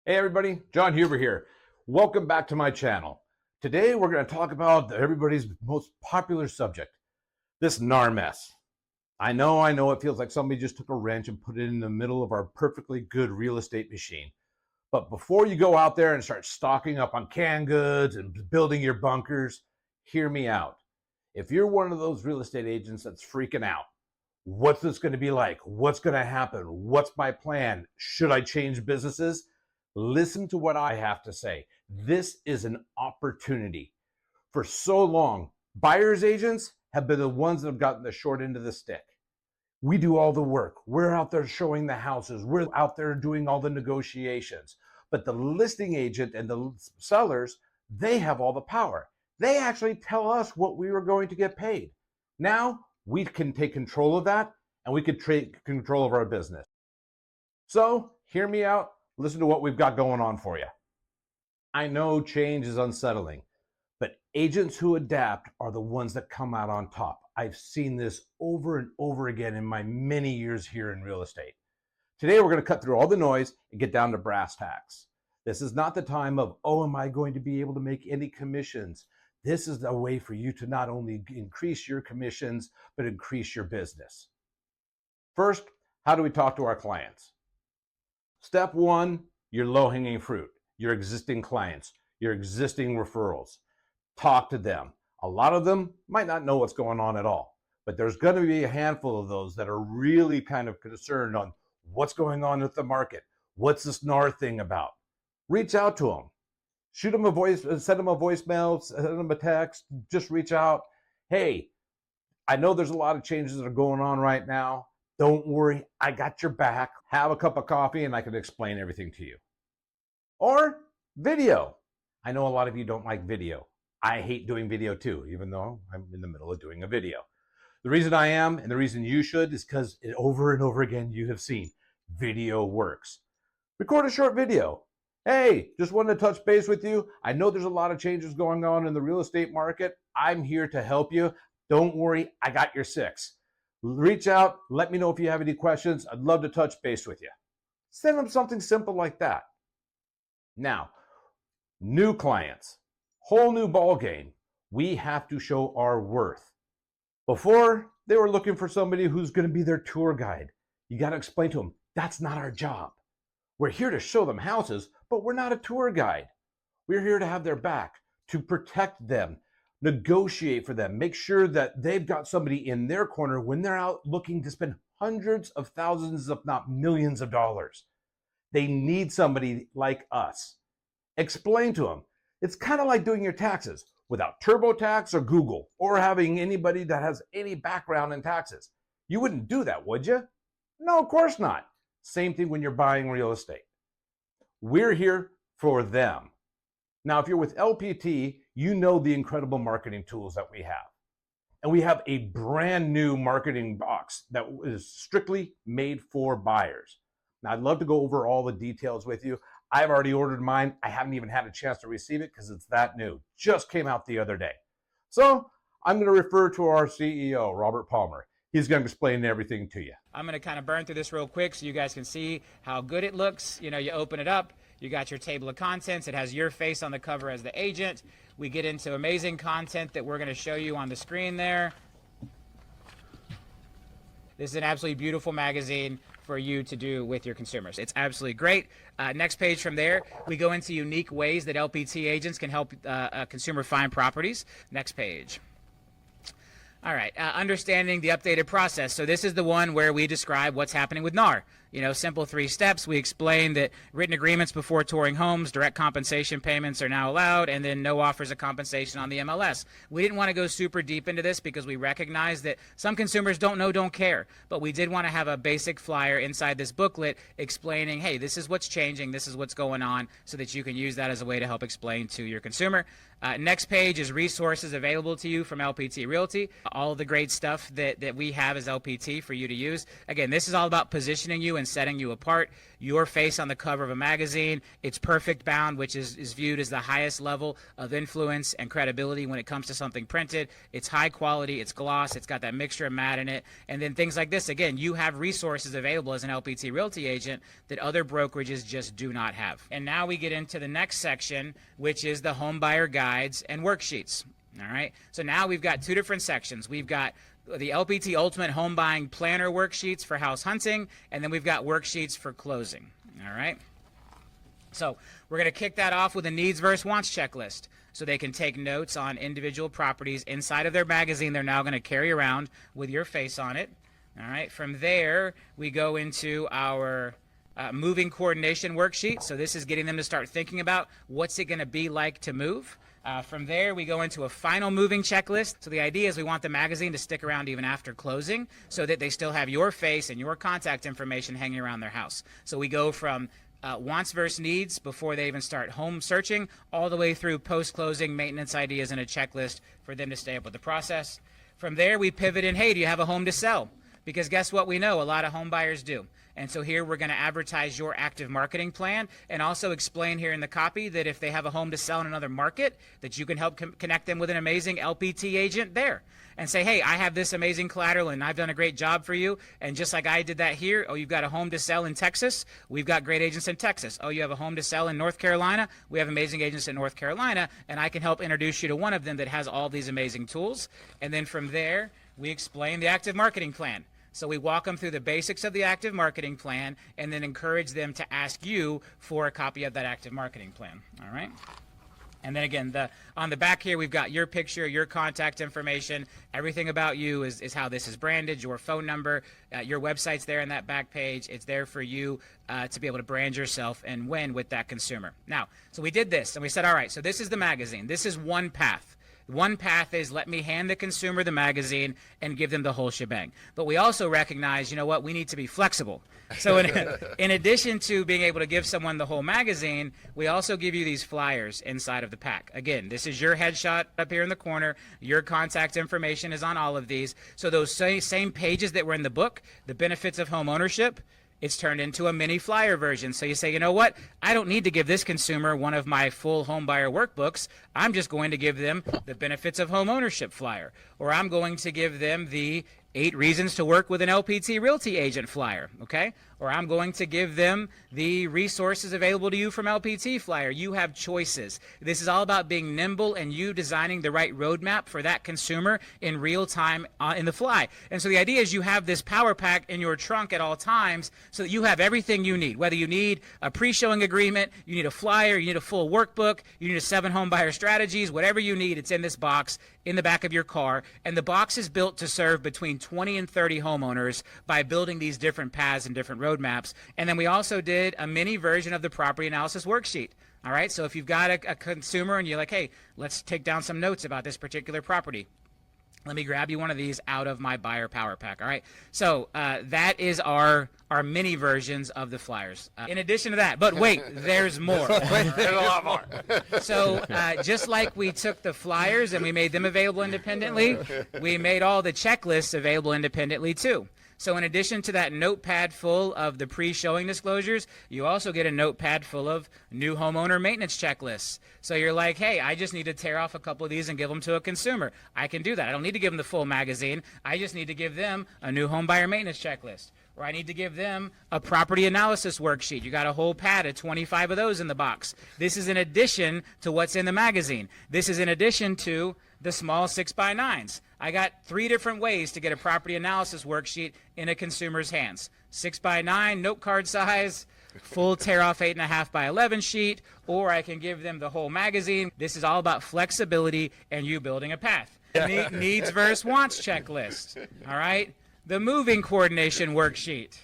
Hey everybody, John Huber here. Welcome back to my channel. Today we're going to talk about everybody's most popular subject, this NARMS. I know it feels like somebody just took a wrench and put it in the middle of our perfectly good real estate machine. But before you go out there and start stocking up on canned goods and building your bunkers, hear me out. If you're one of those real estate agents that's freaking out, what's this going to be like? What's going to happen? What's my plan? Should I change businesses? Listen to what I have to say. This is an opportunity. For so long, buyer's agents have been the ones that have gotten the short end of the stick. We do all the work. We're out there showing the houses. We're out there doing all the negotiations. But the listing agent and the sellers, they have all the power. They actually tell us what we were going to get paid. Now we can take control of that and we can take control of our business. So hear me out. Listen to what we've got going on for you. I know change is unsettling, but agents who adapt are the ones that come out on top. I've seen this over and over again in my many years here in real estate. Today, we're going to cut through all the noise and get down to brass tacks. This is not the time of, oh, am I going to be able to make any commissions? This is a way for you to not only increase your commissions, but increase your business. First, how do we talk to our clients? Step one, your low-hanging fruit, your existing clients, your existing referrals. Talk to them. A lot of them might not know what's going on at all, but there's going to be a handful of those that are really kind of concerned on what's going on with the market. What's this NAR thing about? Reach out to them. Shoot them a voice, send them a voicemail, send them a text, just reach out. Hey, I know there's a lot of changes that are going on right now. Don't worry, I got your back. Have a cup of coffee and I can explain everything to you. Or video. I know a lot of you don't like video. I hate doing video too, even though I'm in the middle of doing a video. The reason I am and the reason you should is because over and over again you have seen video works. Record a short video. Hey, just wanted to touch base with you. I know there's a lot of changes going on in the real estate market. I'm here to help you. Don't worry, I got your six. Reach out, let me know if you have any questions. I'd love to touch base with you. Send them something simple like that. Now, new clients, whole new ball game. We have to show our worth. Before, they were looking for somebody who's going to be their tour guide. You got to explain to them, that's not our job. We're here to show them houses, but we're not a tour guide. We're here to have their back, to protect them, negotiate for them, make sure that they've got somebody in their corner when they're out looking to spend hundreds of thousands, if not millions of dollars. They need somebody like us. Explain to them. It's kind of like doing your taxes without TurboTax or Google or having anybody that has any background in taxes. You wouldn't do that, would you? No, of course not. Same thing when you're buying real estate. We're here for them. Now, if you're with LPT, you know the incredible marketing tools that we have. And we have a brand new marketing box that is strictly made for buyers. Now, I'd love to go over all the details with you. I've already ordered mine. I haven't even had a chance to receive it because it's that new. Just came out the other day. So I'm going to refer to our CEO, Robert Palmer. He's going to explain everything to you. I'm going to kind of burn through this real quick so you guys can see how good it looks. You know, you open it up. You got your table of contents. It has your face on the cover as the agent. We get into amazing content that we're going to show you on the screen there. This is an absolutely beautiful magazine for you to do with your consumers. It's absolutely great. Next page from there, we go into unique ways that LPT agents can help a consumer find properties. Next page. All right, understanding the updated process. So this is the one where we describe what's happening with NAR. You know, simple 3 steps. We explain that written agreements before touring homes, direct compensation payments are now allowed, and then no offers of compensation on the MLS. We didn't want to go super deep into this because we recognize that some consumers don't know, don't care. But we did want to have a basic flyer inside this booklet explaining, hey, this is what's changing, this is what's going on, so that you can use that as a way to help explain to your consumer. Next page is resources available to you from LPT Realty. All of the great stuff that we have as LPT for you to use. Again, this is all about positioning you and setting you apart. Your face on the cover of a magazine, it's perfect bound, which is viewed as the highest level of influence and credibility when it comes to something printed. It's high quality, it's gloss, it's got that mixture of matte in it. And then things like this, again, you have resources available as an LPT Realty agent that other brokerages just do not have. And now we get into the next section, which is the home buyer guides and worksheets. All right, so now we've got two different sections. We've got the LPT Ultimate Home Buying Planner worksheets for house hunting, and then we've got worksheets for closing. All right, so we're going to kick that off with a needs versus wants checklist, so they can take notes on individual properties inside of their magazine they're now going to carry around with your face on it. All right, from there we go into our moving coordination worksheet. So this is getting them to start thinking about what's it going to be like to move. From there, we go into a final moving checklist. So the idea is we want the magazine to stick around even after closing so that they still have your face and your contact information hanging around their house. So we go from wants versus needs before they even start home searching, all the way through post-closing maintenance ideas and a checklist for them to stay up with the process. From there, we pivot in, hey, do you have a home to sell? Because guess what we know? A lot of home buyers do. And so here we're going to advertise your active marketing plan and also explain here in the copy that if they have a home to sell in another market, that you can help connect them with an amazing LPT agent there and say, hey, I have this amazing collateral and I've done a great job for you. And just like I did that here, oh, you've got a home to sell in Texas. We've got great agents in Texas. Oh, you have a home to sell in North Carolina. We have amazing agents in North Carolina, and I can help introduce you to one of them that has all these amazing tools. And then from there, we explain the active marketing plan. So we walk them through the basics of the active marketing plan and then encourage them to ask you for a copy of that active marketing plan. All right. And then again, on the back here, we've got your picture, your contact information, everything about you is how this is branded, your phone number, your website's there in that back page. It's there for you to be able to brand yourself and win with that consumer. Now, so we did this and we said, all right, so this is the magazine. This is one path. One path is let me hand the consumer the magazine and give them the whole shebang. But we also recognize, you know what, we need to be flexible. So in addition to being able to give someone the whole magazine, we also give you these flyers inside of the pack. Again, this is your headshot up here in the corner. Your contact information is on all of these. So those same pages that were in the book, the benefits of home ownership, it's turned into a mini flyer version. So you say, you know what? I don't need to give this consumer one of my full home buyer workbooks. I'm just going to give them the benefits of home ownership flyer. Or I'm going to give them the 8 reasons to work with an LPT Realty agent flyer, okay? Or I'm going to give them the resources available to you from LPT flyer. You have choices. This is all about being nimble and you designing the right roadmap for that consumer in real time in the fly. And so the idea is you have this power pack in your trunk at all times so that you have everything you need. Whether you need a pre-showing agreement, you need a flyer, you need a full workbook, you need a 7 home buyer strategies, whatever you need, it's in this box in the back of your car. And the box is built to serve between 20 and 30 homeowners by building these different paths and different roadmaps. And then we also did a mini version of the property analysis worksheet. All right, so if you've got a consumer and you're like, hey, let's take down some notes about this particular property. Let me grab you one of these out of my buyer power pack. All right, so that is our mini versions of the flyers. In addition to that, but wait, there's more. There's a lot more. So just like we took the flyers and we made them available independently, we made all the checklists available independently too. So in addition to that notepad full of the pre-showing disclosures, you also get a notepad full of new homeowner maintenance checklists. So you're like, hey, I just need to tear off a couple of these and give them to a consumer. I can do that. I don't need to give them the full magazine. I just need to give them a new home buyer maintenance checklist. Or I need to give them a property analysis worksheet. You got a whole pad of 25 of those in the box. This is in addition to what's in the magazine. This is in addition to the small 6x9s. I got 3 different ways to get a property analysis worksheet in a consumer's hands. 6x9, note card size, full tear off 8.5 by 11 sheet, or I can give them the whole magazine. This is all about flexibility and you building a path. Needs versus wants checklist. All right. The moving coordination worksheet,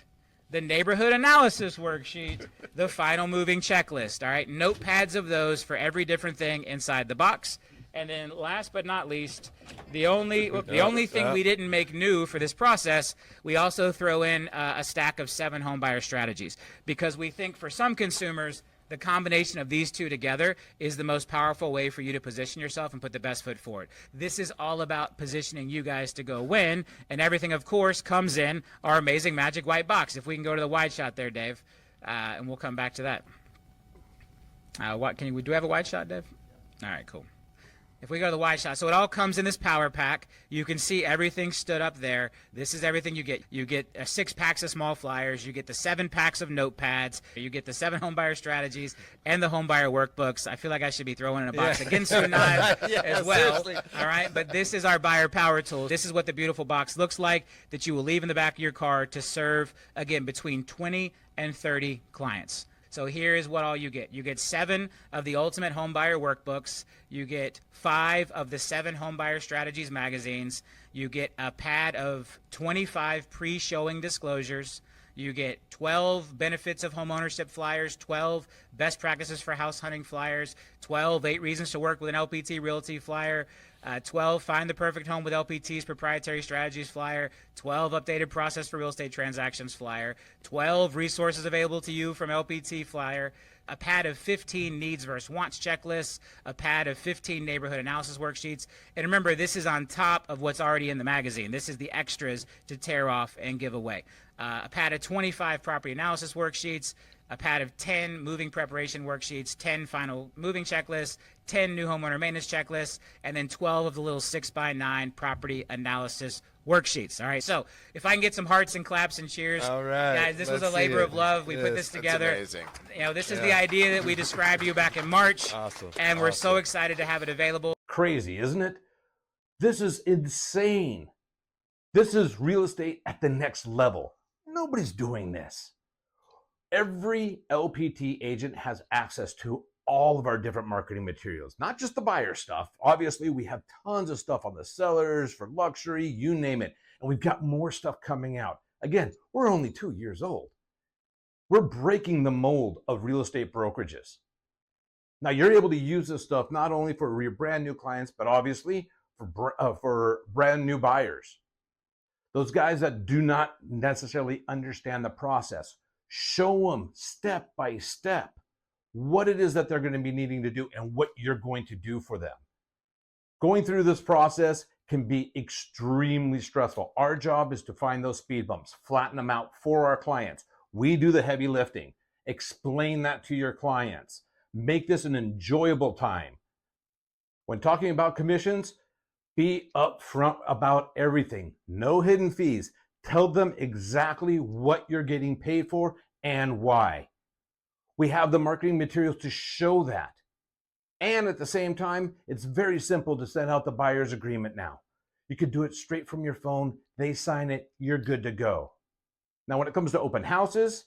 the neighborhood analysis worksheet, the final moving checklist. All right. Notepads of those for every different thing inside the box. And then last but not least, the only thing we didn't make new for this process, we also throw in a stack of 7 home buyer strategies because we think for some consumers, The combination of these two together is the most powerful way for you to position yourself and put the best foot forward. This is all about positioning you guys to go win, and everything, of course, comes in our amazing magic white box. If we can go to the wide shot there, Dave, and we'll come back to that. Do we have a wide shot, Dave? All right, cool. If we go to the wide shot, so it all comes in this power pack. You can see everything stood up there. This is everything you get. You get 6 packs of small flyers. You get the 7 packs of notepads. You get the 7 homebuyer strategies and the homebuyer workbooks. I feel like I should be throwing in a box against you knives as well. Seriously. All right, but this is our buyer power tool. This is what the beautiful box looks like that you will leave in the back of your car to serve, again, between 20 and 30 clients. So here is what all you get. You get 7 of the Ultimate Homebuyer Workbooks. You get 5 of the 7 Homebuyer Strategies magazines. You get a pad of 25 pre-showing disclosures. You get 12 benefits of homeownership flyers, 12 best practices for house hunting flyers, 12 8 reasons to work with an LPT Realty flyer, 12 find the perfect home with LPT's proprietary strategies flyer, 12 updated process for real estate transactions flyer, 12 resources available to you from LPT flyer, a pad of 15 needs versus wants checklists, a pad of 15 neighborhood analysis worksheets. And remember, this is on top of what's already in the magazine. This is the extras to tear off and give away. A pad of 25 property analysis worksheets, a pad of 10 moving preparation worksheets, 10 final moving checklists, 10 new homeowner maintenance checklists, and then 12 of the little 6x9 property analysis worksheets. All right, so if I can get some hearts and claps and cheers. All right, guys, this was a labor of love. We put this together. Amazing. You know, this is the idea that we described to you back in March. Awesome. And we're so excited to have it available. Crazy, isn't it? This is insane. This is real estate at the next level. Nobody's doing this. Every LPT agent has access to all of our different marketing materials, not just the buyer stuff. Obviously, we have tons of stuff on the sellers, for luxury, you name it. And we've got more stuff coming out. Again, we're only 2 years old. We're breaking the mold of real estate brokerages. Now, you're able to use this stuff not only for your brand new clients, but obviously for brand new buyers. Those guys that do not necessarily understand the process. Show them step by step what it is that they're going to be needing to do and what you're going to do for them. Going through this process can be extremely stressful. Our job is to find those speed bumps, flatten them out for our clients. We do the heavy lifting. Explain that to your clients. Make this an enjoyable time. When talking about commissions, be upfront about everything. No hidden fees. Tell them exactly what you're getting paid for and why. We have the marketing materials to show that. And at the same time, it's very simple to send out the buyer's agreement now. You could do it straight from your phone. They sign it. You're good to go. Now, when it comes to open houses,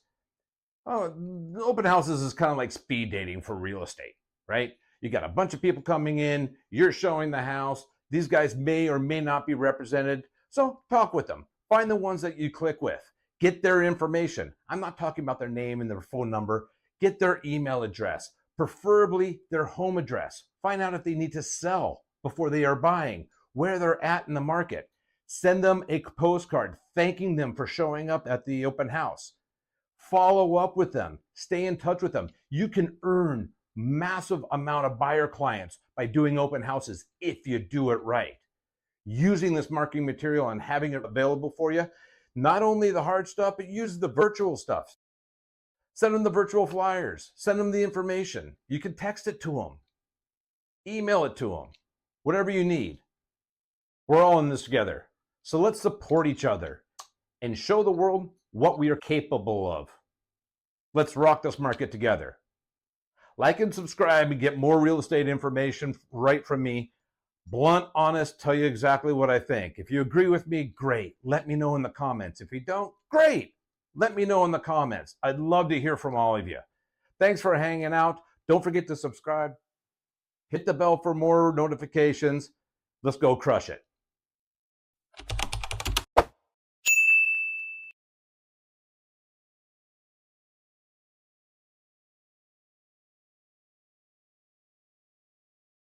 open houses is kind of like speed dating for real estate, right? You got a bunch of people coming in. You're showing the house. These guys may or may not be represented. So talk with them. Find the ones that you click with. Get their information. I'm not talking about their name and their phone number. Get their email address, preferably their home address. Find out if they need to sell before they are buying, where they're at in the market. Send them a postcard thanking them for showing up at the open house. Follow up with them. Stay in touch with them. You can earn massive amount of buyer clients by doing open houses if you do it right. Using this marketing material and having it available for you, not only the hard stuff, but use the virtual stuff. Send them the virtual flyers. Send them the information. You can text it to them. Email it to them. Whatever you need. We're all in this together. So let's support each other and show the world what we are capable of. Let's rock this market together. Like and subscribe and get more real estate information right from me. Blunt, honest, tell you exactly what I think. If you agree with me, great. Let me know in the comments. If you don't, great. Let me know in the comments. I'd love to hear from all of you. Thanks for hanging out. Don't forget to subscribe. Hit the bell for more notifications. Let's go crush it.